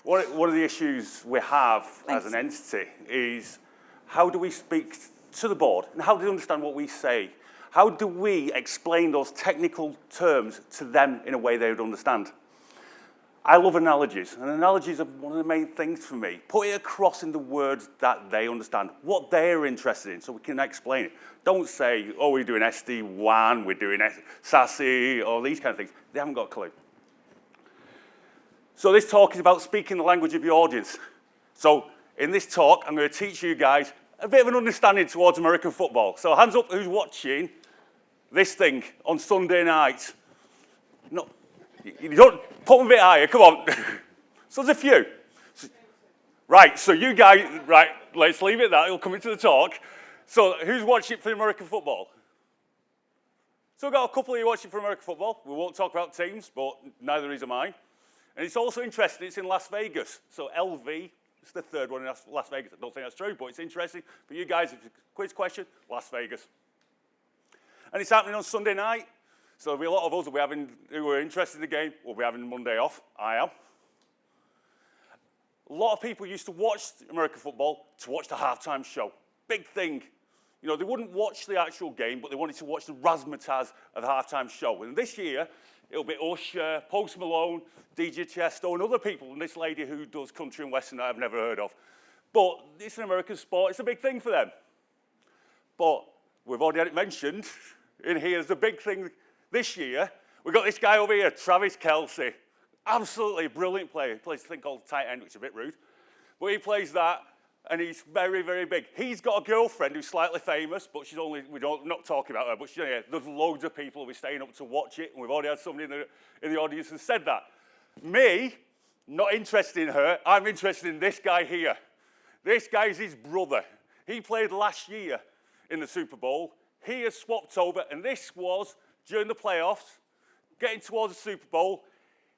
One of the issues we have as an entity is how do we speak to the board and how do they understand what we say? How do we explain those technical terms to them in a way they would understand? I love analogies, and analogies are one of the main things for me. Put it across in the words that they understand, what they're interested in, so we can explain it. Don't say, oh, we're doing SD-WAN, we're doing SASE, or these kind of things. They haven't got a clue. So this talk is about speaking the language of your audience. So in this talk, I'm going to teach you guys a bit of an understanding towards American football. So hands up who's watching this thing on Sunday night. No, you don't put them a bit higher, come on. So there's a few. Right, so you guys, right, let's leave it at that, it'll come into the talk. So who's watching for American football? So we've got a couple of you watching for American football. We won't talk about teams, but neither is mine. And it's also interesting, it's in Las Vegas. So LV, it's the third one in Las Vegas. I don't think that's true, but it's interesting. For you guys, it's a quiz question, Las Vegas. And it's happening on Sunday night. So there'll be a lot of us who are interested in the game. We'll be having Monday off. I am. A lot of people used to watch American football to watch the halftime show. Big thing. You know, they wouldn't watch the actual game, but they wanted to watch the razzmatazz of the halftime show. And this year, it'll be Usher, Post Malone, DJ Chesto, and other people, and this lady who does country and western that I've never heard of. But it's an American sport. It's a big thing for them. But we've already had it mentioned in here as a big thing this year. We've got this guy over here, Travis Kelce. Absolutely brilliant player. He plays a thing called tight end, which is a bit rude. But he plays that, and he's very, very big. He's got a girlfriend who's slightly famous, but she's only, not talking about her, but there's loads of people who are staying up to watch it, and we've already had somebody in the audience who said that. Me, not interested in her, I'm interested in this guy here. This guy's his brother. He played last year in the Super Bowl. He has swapped over, and this was during the playoffs, getting towards the Super Bowl.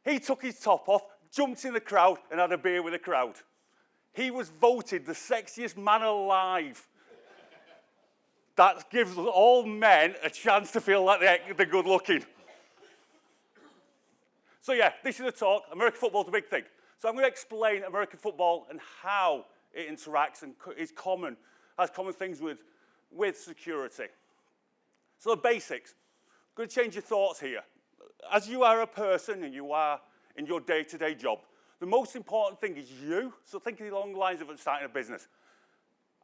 He took his top off, jumped in the crowd, and had a beer with the crowd. He was voted the sexiest man alive. That gives all men a chance to feel like they're good looking. So yeah, this is the talk. American football is a big thing. So I'm going to explain American football and how it interacts and has common things with security. So the basics. I'm going to change your thoughts here. As you are a person and you are in your day-to-day job, the most important thing is you. So think along the lines of starting a business.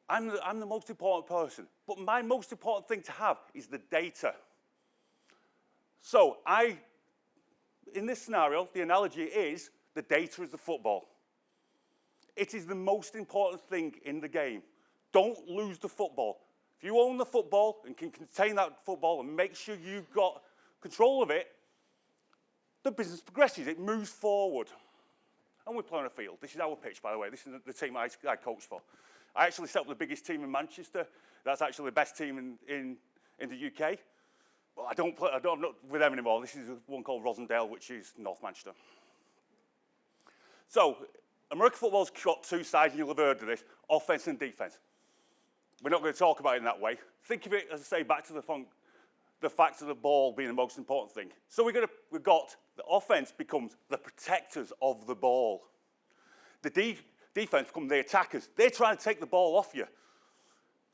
I'm the most important person, but my most important thing to have is the data. So in this scenario, the analogy is the data is the football. It is the most important thing in the game. Don't lose the football. If you own the football and can contain that football and make sure you've got control of it, the business progresses, it moves forward. And we play on a field. This is our pitch, by the way. This is the team I coach for. I actually set up the biggest team in Manchester. That's actually the best team in the UK. Well, I'm not with them anymore. This is one called Rosendale, which is North Manchester. So, American football's got two sides, and you'll have heard of this, offense and defense. We're not going to talk about it in that way. Think of it, as I say, back to the fact of the ball being the most important thing. So we've got the offense becomes the protectors of the ball. The defense become the attackers. They're trying to take the ball off you.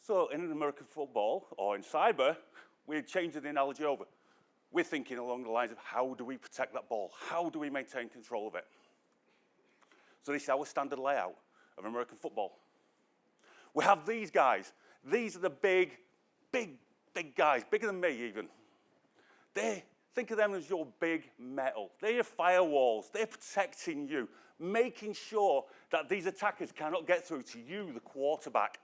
So in American football, or in cyber, we're changing the analogy over. We're thinking along the lines of how do we protect that ball? How do we maintain control of it? So this is our standard layout of American football. We have these guys. These are the big guys, bigger than me even. Think of them as your big metal. They're your firewalls. They're protecting you, making sure that these attackers cannot get through to you, the quarterback.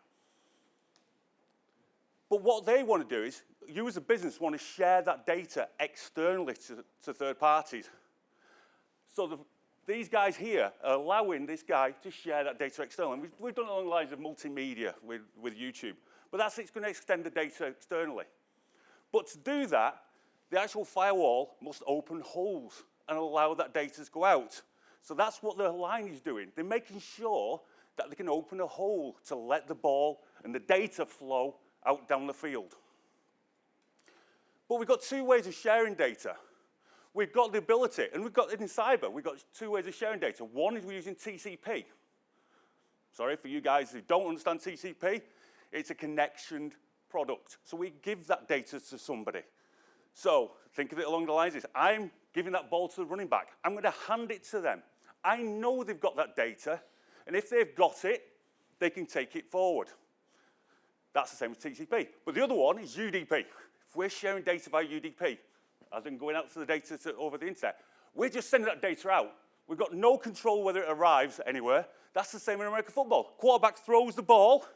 But what they want to do is, you as a business want to share that data externally to third parties. So these guys here are allowing this guy to share that data externally. And we've done it along the lines of multimedia with YouTube. But it's going to extend the data externally. But to do that, the actual firewall must open holes and allow that data to go out. So that's what the line is doing. They're making sure that they can open a hole to let the ball and the data flow out down the field. But we've got two ways of sharing data. we've got the ability, and we've got it in cyber, we've got two ways of sharing data. One is we're using TCP. Sorry, for you guys who don't understand TCP, it's a connectioned product. So we give that data to somebody. So think of it along the lines of this. I'm giving that ball to the running back. I'm going to hand it to them. I know they've got that data, and if they've got it, they can take it forward. That's the same as TCP. But the other one is UDP. If we're sharing data via UDP, as in going out to the data over the internet, we're just sending that data out. We've got no control whether it arrives anywhere. That's the same in American football. Quarterback throws the ball.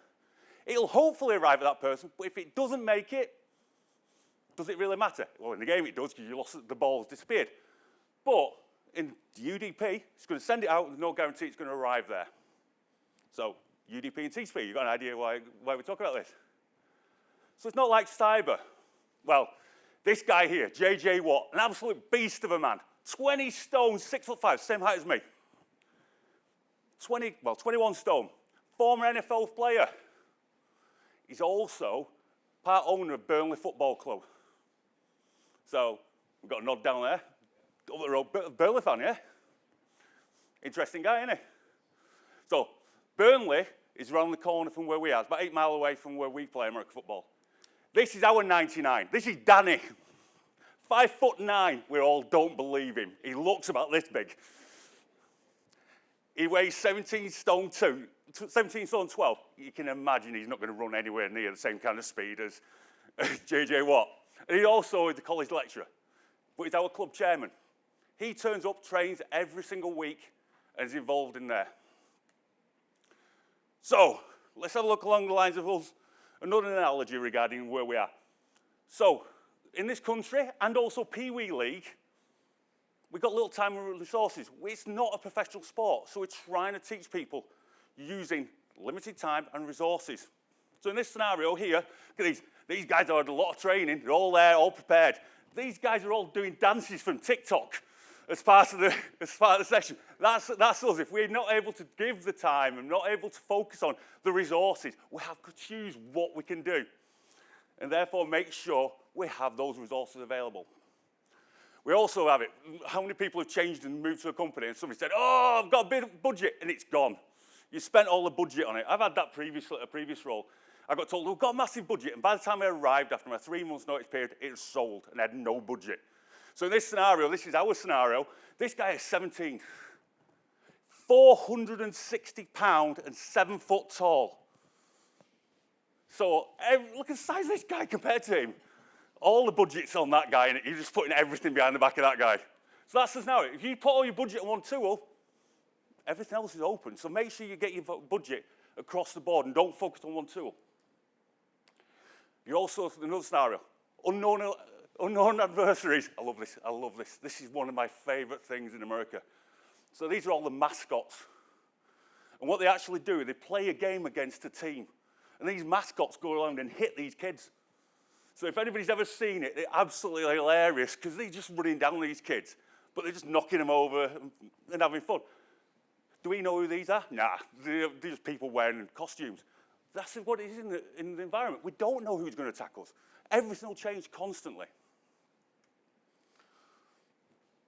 It'll hopefully arrive at that person, but if it doesn't make it, does it really matter? Well, in the game it does because you lost the ball's disappeared. But in UDP, it's going to send it out with no guarantee it's going to arrive there. So UDP and TCP, you've got an idea why we talk about this? So it's not like cyber. Well, this guy here, J.J. Watt, an absolute beast of a man. 20 stone, 6'5", same height as me. 21 stone. Former NFL player. He's also part owner of Burnley Football Club. So we've got a nod down there. Up the road, Burnley fan, yeah? Interesting guy, isn't he? So Burnley is around the corner from where we are. It's about 8 miles away from where we play American football. This is our 99. This is Danny. 5'9". We all don't believe him. He looks about this big. He weighs 17 stone 12. You can imagine he's not going to run anywhere near the same kind of speed as J.J. Watt. And he also is the college lecturer, but he's our club chairman. He turns up, trains every single week, and is involved in there. So let's have a look along the lines of us. Another analogy regarding where we are. So in this country, and also Pee Wee League, we've got little time and resources. It's not a professional sport, so we're trying to teach people using limited time and resources. So in this scenario here, look at these guys have had a lot of training. They're all there, all prepared. These guys are all doing dances from TikTok as part of the session. That's us. If we're not able to give the time and not able to focus on the resources, we have to choose what we can do, and therefore make sure we have those resources available. We also have it. How many people have changed and moved to a company and somebody said, oh, I've got a bit of budget, and it's gone. You spent all the budget on it. I've had that previously at a previous role. I got told, we've got a massive budget, and by the time I arrived after my 3 months notice period, it was sold, and I had no budget. So in this scenario, this is our scenario, this guy is 17, 460 pounds and 7 foot tall. So look at the size of this guy compared to him. All the budget's on that guy, and you're just putting everything behind the back of that guy. So that's the scenario. If you put all your budget on one tool, everything else is open. So make sure you get your budget across the board and don't focus on one tool. You're also, another scenario, unknown adversaries. I love this, I love this. This is one of my favorite things in America. So these are all the mascots. And what they actually do, they play a game against a team. And these mascots go around and hit these kids. So if anybody's ever seen it, they're absolutely hilarious because they're just running down these kids, but they're just knocking them over and having fun. Do we know who these are? Nah, they're just people wearing costumes. That's what it is in the environment. We don't know who's going to attack us. Everything will change constantly.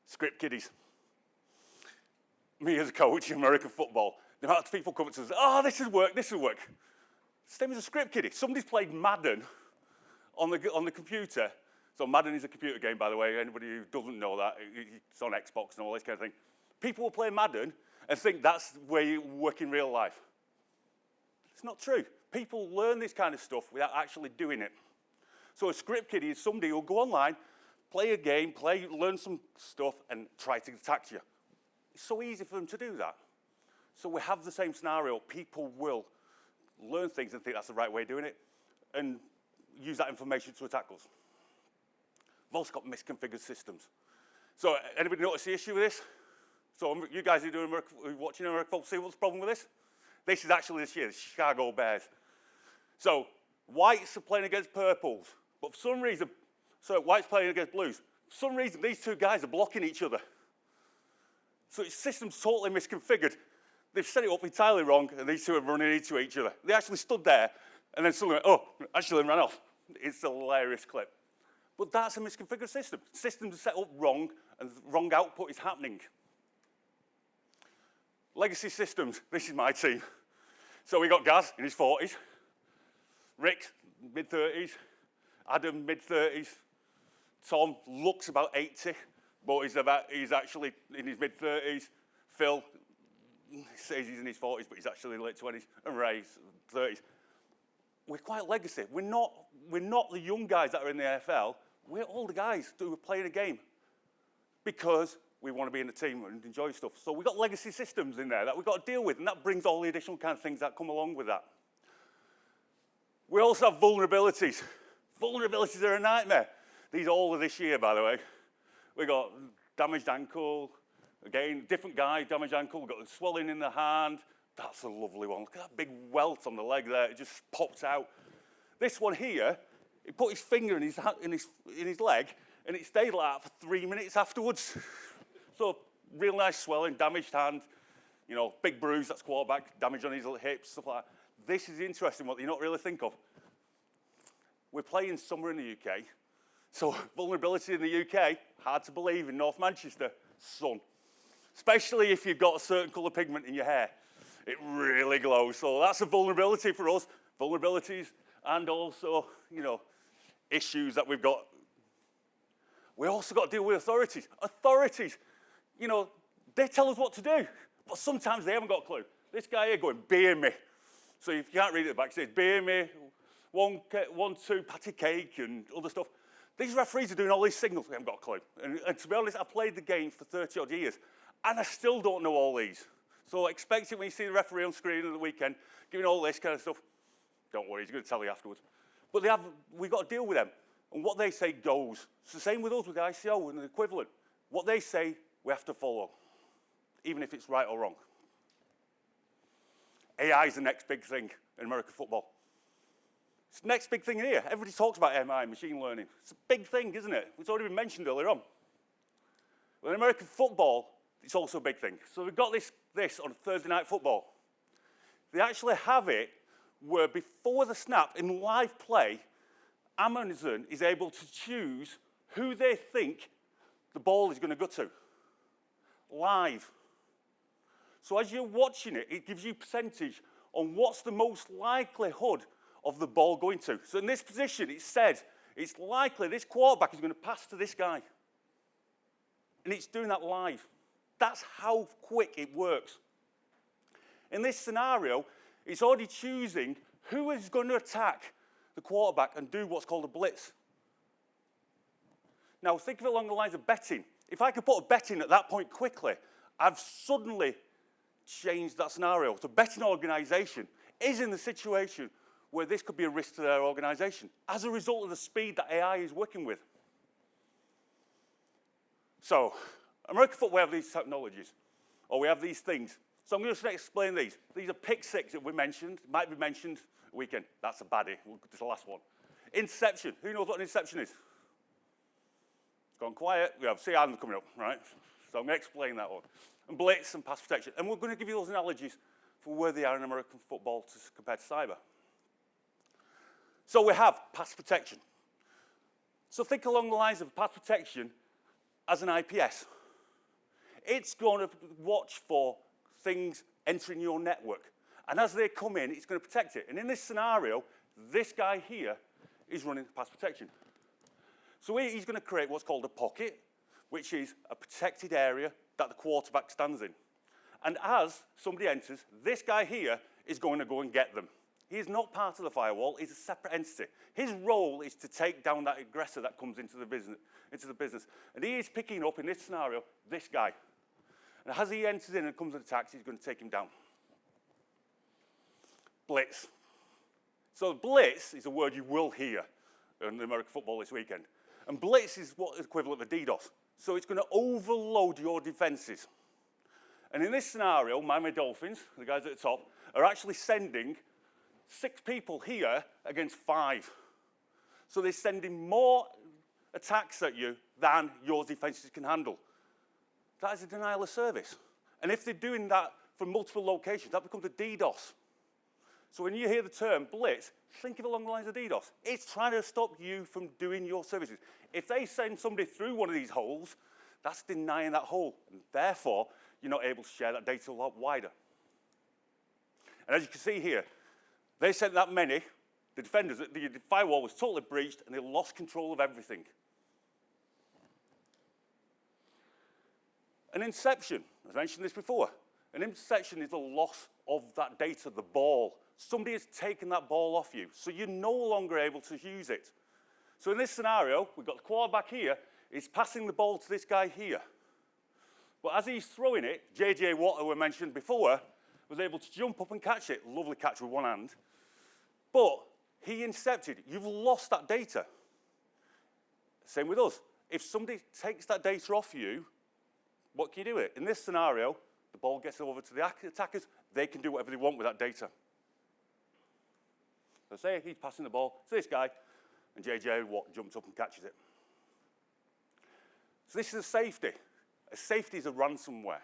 Script kiddies. Me as a coach in American football, the amount of people come up to us, oh, this will work, this will work. Same as a script kiddie. Somebody's played Madden on the computer. So Madden is a computer game, by the way. Anybody who doesn't know that, it's on Xbox and all this kind of thing. People will play Madden and think that's where you work in real life. It's not true. People learn this kind of stuff without actually doing it. So a script kiddie is somebody who'll go online, play a game, learn some stuff, and try to attack you. It's so easy for them to do that. So we have the same scenario. People will learn things and think that's the right way of doing it, and use that information to attack us. We've also got misconfigured systems. So anybody notice the issue with this? So you guys who are watching American football, see what's the problem with this? This is actually this year, the Chicago Bears. So whites are playing against purples, but for some reason, so whites playing against blues. For some reason, these two guys are blocking each other. So its system's totally misconfigured. They've set it up entirely wrong, and these two are running into each other. They actually stood there, and then suddenly went, oh, actually ran off. It's a hilarious clip. But that's a misconfigured system. Systems are set up wrong, and the wrong output is happening. Legacy systems, this is my team. So we got Gaz in his 40s, Rick, mid-30s, Adam, mid-30s, Tom looks about 80, but he's actually in his mid-30s. Phil says he's in his 40s, but he's actually late 20s, and Ray's 30s. We're quite legacy. We're not the young guys that are in the AFL. We're all the guys who are playing a game because we want to be in a team and enjoy stuff. So we've got legacy systems in there that we've got to deal with, and that brings all the additional kind of things that come along with that. We also have vulnerabilities. Vulnerabilities are a nightmare. These are all of this year, by the way. We got damaged ankle. Again, different guy, damaged ankle. We've got swelling in the hand. That's a lovely one. Look at that big welt on the leg there. It just popped out. This one here, he put his finger in his leg, and it stayed like that for 3 minutes afterwards. So real nice swelling, damaged hand, you know, big bruise, that's quarterback, damage on his hips, stuff like that. This is interesting, what you don't really think of. We're playing summer in the UK, so vulnerability in the UK, hard to believe, in North Manchester, sun. Especially if you've got a certain colour pigment in your hair. It really glows, so that's a vulnerability for us. Vulnerabilities and also, you know, issues that we've got. We also got to deal with authorities. Authorities, you know, they tell us what to do, but sometimes they haven't got a clue. This guy here going, beer me. So if you can't read it at the back, it says, beer me, 1, 2, patty cake, and other stuff. These referees are doing all these signals, they haven't got a clue. And to be honest, I've played the game for 30 odd years, and I still don't know all these. So expect it when you see the referee on screen at the weekend, giving all this kind of stuff. Don't worry, he's going to tell you afterwards. But we've got to deal with them. And what they say goes. It's the same with us with the ICO and the equivalent. What they say, we have to follow, even if it's right or wrong. AI is the next big thing in American football. It's the next big thing in here. Everybody talks about MI, machine learning. It's a big thing, isn't it? It's already been mentioned earlier on. Well, in American football, it's also a big thing. So we've got this on Thursday Night Football. They actually have it where before the snap, in live play, Amazon is able to choose who they think the ball is going to go to. Live. So as you're watching it, it gives you percentage on what's the most likelihood of the ball going to. So in this position, it said it's likely this quarterback is going to pass to this guy. And it's doing that live. That's how quick it works. In this scenario, it's already choosing who is going to attack the quarterback and do what's called a blitz. Now, think of it along the lines of betting. If I could put a bet in at that point quickly, I've suddenly changed that scenario. So, betting organization is in the situation where this could be a risk to their organization as a result of the speed that AI is working with. So, American football, we have these technologies, or we have these things. So I'm going to explain these. These are pick six that we mentioned, might be mentioned weekend. That's a baddie. We'll go to the last one. Interception. Who knows what an interception is? It's gone quiet. We have C hand coming up, right? So I'm going to explain that one. And blitz and pass protection. And we're going to give you those analogies for where they are in American football compared to cyber. So we have pass protection. So think along the lines of pass protection as an IPS. It's going to watch for things entering your network. And as they come in, it's going to protect it. And in this scenario, this guy here is running pass protection. So he's going to create what's called a pocket, which is a protected area that the quarterback stands in. And as somebody enters, this guy here is going to go and get them. He is not part of the firewall. He's a separate entity. His role is to take down that aggressor that comes into the business. And he is picking up, in this scenario, this guy. And as he enters in and comes and attacks, he's going to take him down. Blitz. So blitz is a word you will hear in American football this weekend. And blitz is what is equivalent to DDoS. So it's going to overload your defenses. And in this scenario, Miami Dolphins, the guys at the top, are actually sending 6 people here against 5. So they're sending more attacks at you than your defenses can handle. That is a denial of service. And if they're doing that from multiple locations, that becomes a DDoS. So when you hear the term blitz, think of it along the lines of DDoS. It's trying to stop you from doing your services. If they send somebody through one of these holes, that's denying that hole. And therefore, you're not able to share that data a lot wider. And as you can see here, they sent that many. The defenders, the firewall was totally breached, and they lost control of everything. An inception, as I mentioned this before, an inception is the loss of that data, the ball. Somebody has taken that ball off you, so you're no longer able to use it. So in this scenario, we've got the quarterback here, he's passing the ball to this guy here. But as he's throwing it, J.J. Watt, who I mentioned before, was able to jump up and catch it. Lovely catch with one hand. But he incepted. You've lost that data. Same with us. If somebody takes that data off you, what can you do with it? In this scenario, the ball gets over to the attackers. They can do whatever they want with that data. So say he's passing the ball to this guy, and J.J. Watt jumps up and catches it. So this is a safety. A safety is a ransomware.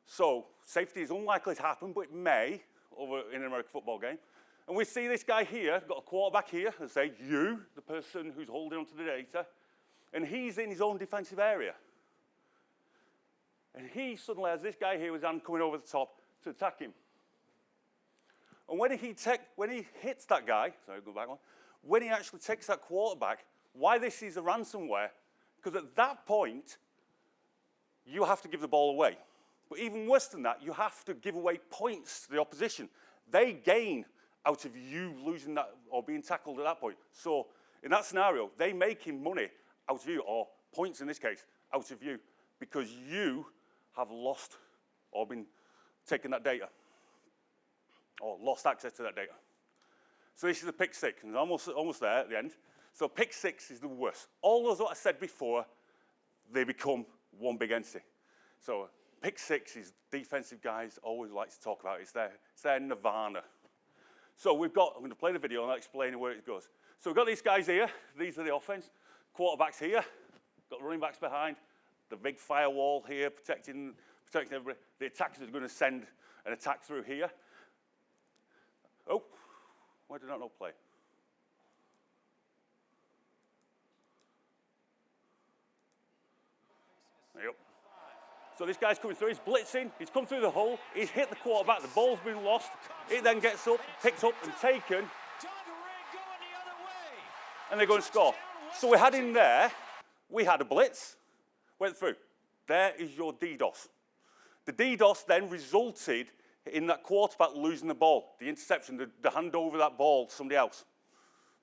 So safety is unlikely to happen, but it may over in an American football game. And we see this guy here, got a quarterback here, and say, you, the person who's holding onto the data, and he's in his own defensive area. And he suddenly has this guy here with his hand coming over the top to attack him. And when he hits that guy, sorry, go back one, when he actually takes that quarterback, why this is a ransomware, because at that point, you have to give the ball away. But even worse than that, you have to give away points to the opposition. They gain out of you losing that or being tackled at that point. So in that scenario, they making money out of you, or points in this case, out of you, because you have lost or been taking that data, or lost access to that data. So this is a pick six, and almost there at the end. So pick six is the worst. All those what I said before, they become one big entity. So pick six is defensive guys always like to talk about. It's their nirvana. So I'm going to play the video and I'll explain where it goes. So we've got these guys here. These are the offense. Quarterbacks here. Got the running backs behind. The big firewall here protecting everybody. The attackers are going to send an attack through here. Oh, why did I not play? Yep. So this guy's coming through, he's blitzing, he's come through the hole, he's hit the quarterback, the ball's been lost, it then gets up, picked up and taken, and they're going to score. So we had in there, we had a blitz, went through. There is your DDoS. The DDoS then resulted in that quarterback losing the ball, the interception, the hand over that ball to somebody else.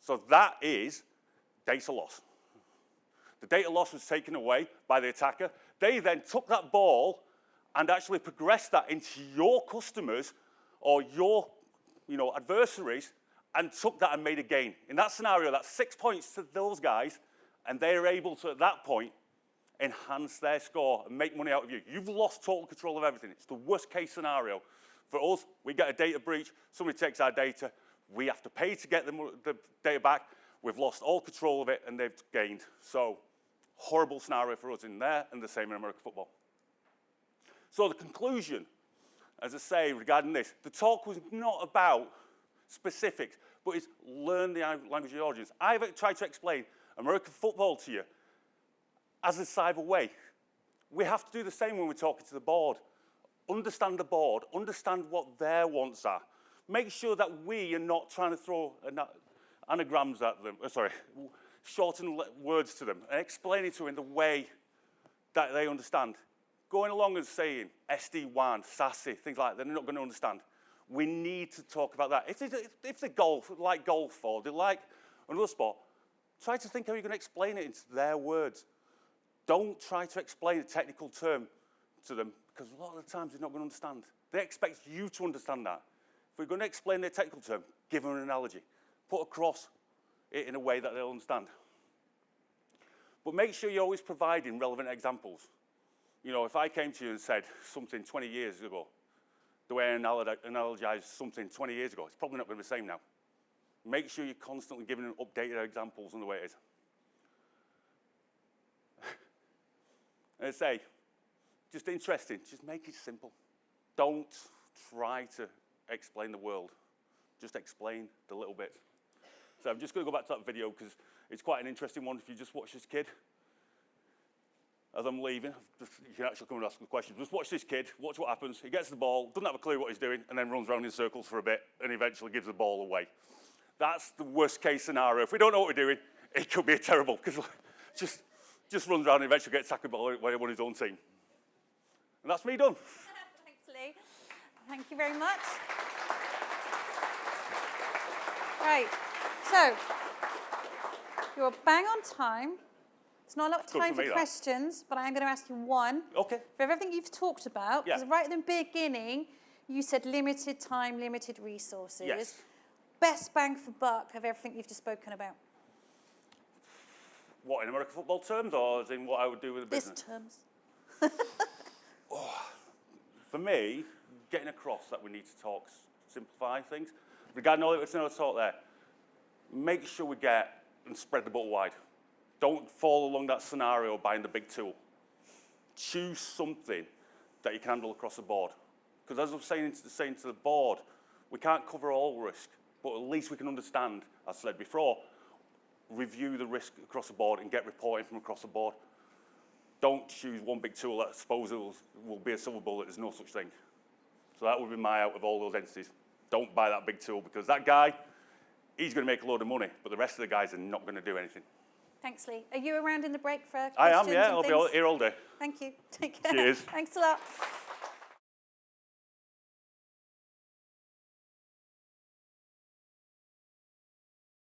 So that is data loss. The data loss was taken away by the attacker. They then took that ball and actually progressed that into your customers or your adversaries and took that and made a gain. In that scenario, that's 6 points to those guys, and they're able to, at that point, enhance their score and make money out of you. You've lost total control of everything. It's the worst case scenario. For us, we get a data breach, somebody takes our data, we have to pay to get the data back, we've lost all control of it, and they've gained. So, horrible scenario for us in there, and the same in American football. So the conclusion, as I say, regarding this, the talk was not about specifics, but it's learn the language of the audience. I've tried to explain American football to you as a cyber way. We have to do the same when we're talking to the board. Understand the board, understand what their wants are. Make sure that we are not trying to throw anagrams at them, shorten words to them, and explain it to them in the way that they understand. Going along and saying SD-WAN, SASE, things like that, they're not going to understand. We need to talk about that. If they like golf or they like another sport, try to think how you're going to explain it into their words. Don't try to explain a technical term to them, because a lot of the times they're not going to understand. They expect you to understand that. If we're going to explain their technical term, give them an analogy. Put across it in a way that they'll understand. But make sure you're always providing relevant examples. If I came to you and said something 20 years ago, the way I analogized something 20 years ago, it's probably not going to be the same now. Make sure you're constantly giving them updated examples on the way it is. And I say, just interesting, just make it simple. Don't try to explain the world. just explain the little bits. So I'm just going to go back to that video because it's quite an interesting one if you just watch this kid. As I'm leaving, you can actually come and ask the questions. Just watch this kid, watch what happens. He gets the ball, doesn't have a clue what he's doing, and then runs around in circles for a bit, and eventually gives the ball away. That's the worst case scenario. If we don't know what we're doing, it could be terrible, because just runs around and eventually gets tackled by anyone on his own team. And that's me done. Thanks, Lee. Thank you very much. Right, so you're bang on time. It's not a lot of time for questions, but I am going to ask you one. Okay. For everything you've talked about, because right at the beginning, you said limited time, limited resources. Yes. Best bang for buck of everything you've just spoken about. What, in American football terms, or as in what I would do with a business? This terms. For me, getting across that we need to talk, simplify things. Regarding all the talk there, make sure we get and spread the ball wide. Don't fall along that scenario of buying the big tool. Choose something that you can handle across the board. Because as I was saying to the board, we can't cover all risk, but at least we can understand, as I said before, review the risk across the board and get reporting from across the board. Don't choose one big tool that supposedly will be a silver bullet. There's no such thing. So that would be my out of all those entities. Don't buy that big tool because that guy, he's going to make a load of money, but the rest of the guys are not going to do anything. Thanks, Lee. Are you around in the break for questions? I am, yeah. I'll be here all day. Thank you. Take care. Cheers. Thanks a lot.